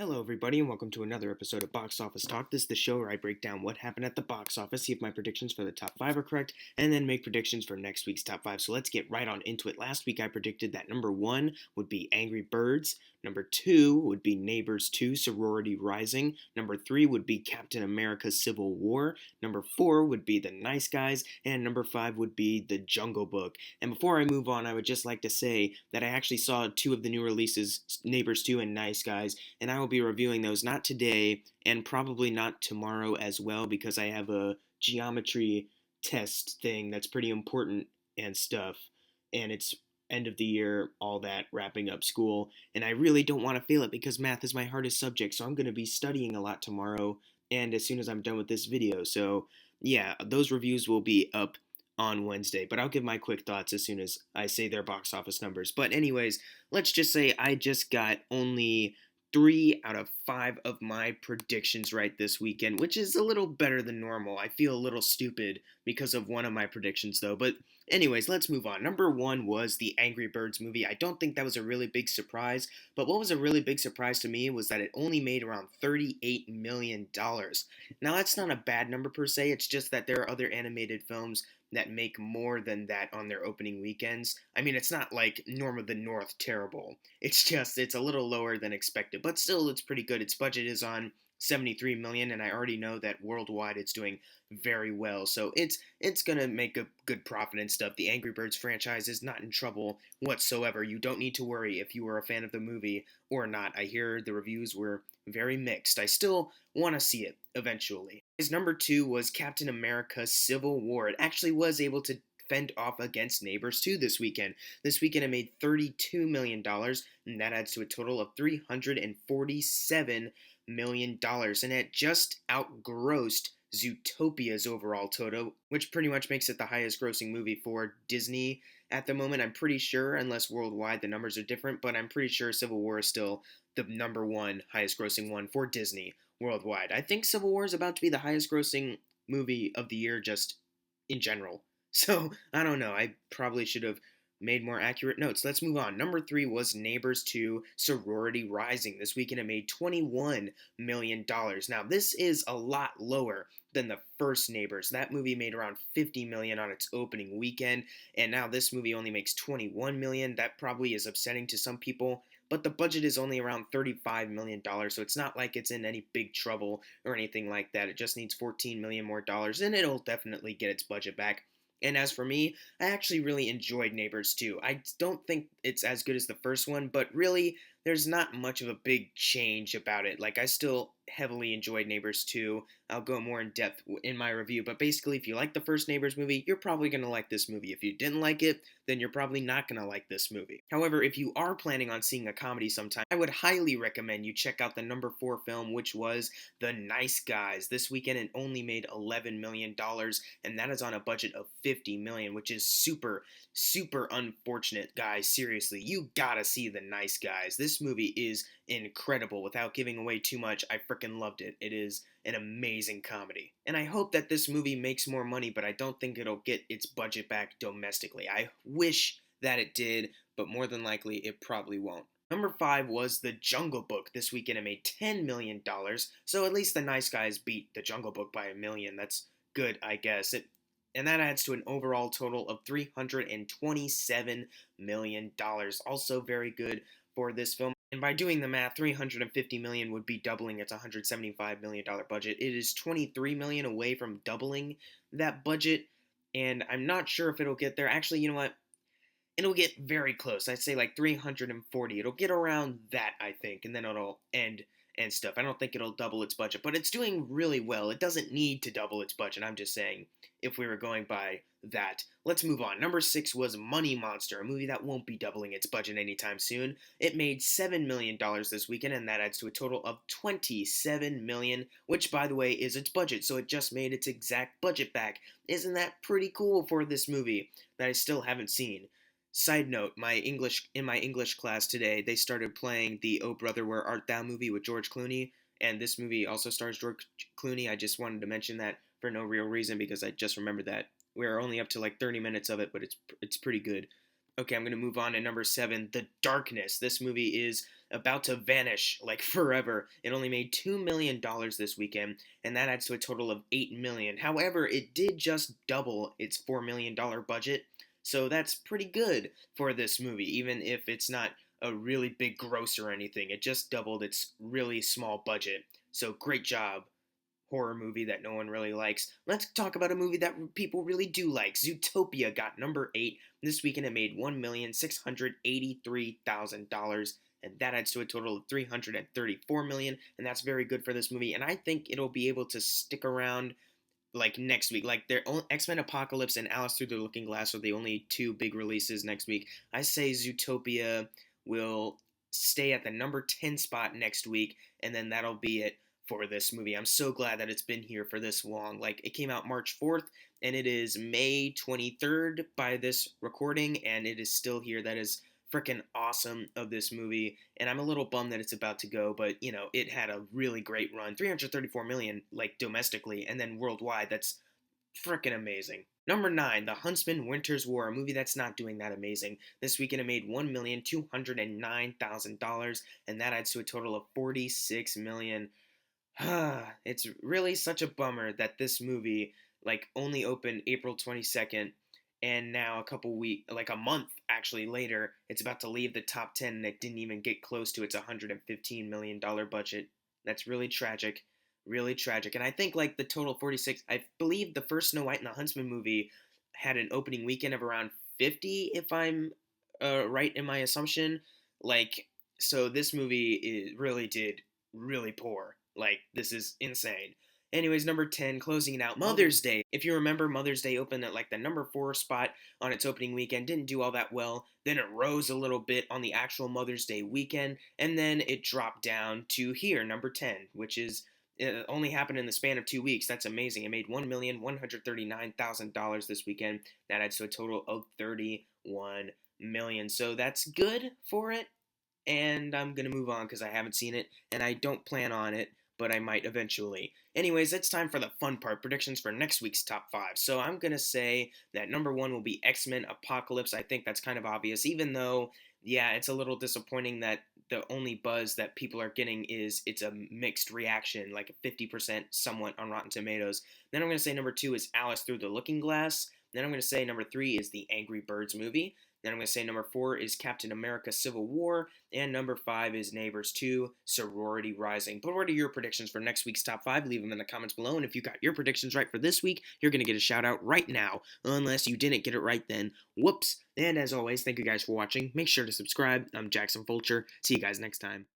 Hello, everybody, and welcome to another episode of Box Office Talk. This is the show where I break down what happened at the box office, see if my predictions for the top 5 are correct, and then make predictions for next week's top 5. So let's get right on into it. Last week I predicted that number 1 would be Angry Birds, number 2 would be Neighbors 2, Sorority Rising, number 3 would be Captain America Civil War, number 4 would be The Nice Guys, and number 5 would be The Jungle Book. And before I move on, I would just like to say that I actually saw 2 of the new releases, Neighbors 2 and Nice Guys, and I will be reviewing those not today and probably not tomorrow as well because I have a geometry test thing that's pretty important and stuff, and it's end of the year, all that, wrapping up school, and I really don't want to fail it because math is my hardest subject, so I'm going to be studying a lot tomorrow and as soon as I'm done with this video. So yeah, those reviews will be up on Wednesday, but I'll give my quick thoughts as soon as I say their box office numbers. But anyways, let's just say I just got only 3 out of 5 of my predictions right this weekend, which is a little better than normal. I feel a little stupid because of one of my predictions, though. But anyways, let's move on. Number 1 was the Angry Birds movie. I don't think that was a really big surprise, but what was a really big surprise to me was that it only made around $38 million. Now, that's not a bad number per se. It's just that there are other animated films that make more than that on their opening weekends. I mean, it's not like Norm of the North terrible. It's a little lower than expected, but still it's pretty good. Its budget is on 73 million and I already know that worldwide it's doing very well. So it's going to make a good profit and stuff. The Angry Birds franchise is not in trouble whatsoever. You don't need to worry if you were a fan of the movie or not. I hear the reviews were very mixed. I still want to see it eventually. His number 2 was Captain America Civil War. It actually was able to fend off against Neighbors 2 this weekend. This weekend it made $32 million, and that adds to a total of $347 million, and it just outgrossed Zootopia's overall total, which pretty much makes it the highest grossing movie for Disney at the moment. I'm pretty sure, unless worldwide the numbers are different, but I'm pretty sure Civil War is still the number 1 highest grossing one for Disney worldwide. I think Civil War is about to be the highest grossing movie of the year just in general. So, I don't know. I probably should have made more accurate notes. Let's move on. Number 3 was Neighbors 2 Sorority Rising. This weekend it made $21 million. Now, this is a lot lower than the first Neighbors. That movie made around $50 million on its opening weekend, and now this movie only makes $21 million. That probably is upsetting to some people, but the budget is only around $35 million, so it's not like it's in any big trouble or anything like that. It just needs $14 million more dollars, and it'll definitely get its budget back. And as for me, I actually really enjoyed Neighbors 2. I don't think it's as good as the first one, but really, there's not much of a big change about it. Like, I still heavily enjoyed Neighbors 2. I'll go more in depth in my review, but basically, if you like the first Neighbors movie, you're probably going to like this movie. If you didn't like it, then you're probably not going to like this movie. However, if you are planning on seeing a comedy sometime, I would highly recommend you check out the number 4 film, which was The Nice Guys. This weekend, it only made $11 million, and that is on a budget of $50 million, which is super, super unfortunate, guys. Seriously, you gotta see The Nice Guys. This movie is incredible. Without giving away too much, I freaking loved it. It is an amazing comedy. And I hope that this movie makes more money, but I don't think it'll get its budget back domestically. I wish that it did, but more than likely it probably won't. Number 5 was The Jungle Book. This weekend it made $10 million, so at least The Nice Guys beat The Jungle Book by $1 million. That's good, I guess. And that adds to an overall total of $327 million. Also very good for this film. And by doing the math, $350 million would be doubling its $175 million budget. It is $23 million away from doubling that budget, and I'm not sure if it'll get there. Actually, you know what? It'll get very close. I'd say like 340. It'll get around that, I think, and then it'll end and stuff. I don't think it'll double its budget, but it's doing really well. It doesn't need to double its budget. I'm just saying, if we were going by that. Let's move on. Number 6 was Money Monster, a movie that won't be doubling its budget anytime soon. It made $7 million this weekend, and that adds to a total of $27 million, which, by the way, is its budget, so it just made its exact budget back. Isn't that pretty cool for this movie that I still haven't seen? Side note, in my English class today, they started playing the Oh Brother Where Art Thou movie with George Clooney, and this movie also stars George Clooney. I just wanted to mention that for no real reason because I just remembered that. We're only up to like 30 minutes of it, but it's pretty good. Okay, I'm going to move on to number 7, The Darkness. This movie is about to vanish like forever. It only made $2 million this weekend, and that adds to a total of $8 million. However, it did just double its $4 million budget, so that's pretty good for this movie, even if it's not a really big gross or anything. It just doubled its really small budget. So great job, horror movie that no one really likes. Let's talk about a movie that people really do like. Zootopia got number 8 this weekend. It made $1,683,000, and that adds to a total of $334 million, and that's very good for this movie. And I think it'll be able to stick around like next week. Like their X-Men Apocalypse and Alice Through the Looking Glass are the only two big releases next week. I say Zootopia will stay at the number 10 spot next week, and then that'll be it for this movie. I'm so glad that it's been here for this long. Like, it came out March 4th, and it is May 23rd by this recording, and it is still here. That is freaking awesome of this movie, and I'm a little bummed that it's about to go, but it had a really great run. 334 million like domestically, and then worldwide, that's freaking amazing. Number 9, The Huntsman Winter's War, a movie that's not doing that amazing. This weekend it made $1,209,000, and that adds to a total of $46 million. It's really such a bummer that this movie like only opened April 22nd, and now like a month actually later, it's about to leave the top 10, and it didn't even get close to its $115 million budget. That's really tragic. Really tragic. And I think like the total 46, I believe the first Snow White and the Huntsman movie had an opening weekend of around 50, if I'm right in my assumption. Like, so this movie really did really poor. Like, this is insane. Anyways, number 10, closing it out, Mother's Day. If you remember, Mother's Day opened at like the number 4 spot on its opening weekend, didn't do all that well. Then it rose a little bit on the actual Mother's Day weekend, and then it dropped down to here, number 10, which is it only happened in the span of 2 weeks. That's amazing. It made $1,139,000 this weekend. That adds to a total of $31 million. So that's good for it. And I'm going to move on because I haven't seen it, and I don't plan on it, but I might eventually. Anyways, it's time for the fun part, predictions for next week's top 5. So I'm going to say that number 1 will be X-Men Apocalypse. I think that's kind of obvious, even though, yeah, it's a little disappointing that the only buzz that people are getting is it's a mixed reaction, like a 50% somewhat on Rotten Tomatoes. Then I'm going to say number 2 is Alice Through the Looking Glass. Then I'm going to say number 3 is the Angry Birds movie. Then I'm going to say number 4 is Captain America Civil War. And number 5 is Neighbors 2, Sorority Rising. But what are your predictions for next week's top 5? Leave them in the comments below. And if you got your predictions right for this week, you're going to get a shout out right now. Unless you didn't get it right then. Whoops. And as always, thank you guys for watching. Make sure to subscribe. I'm Jackson Fulcher. See you guys next time.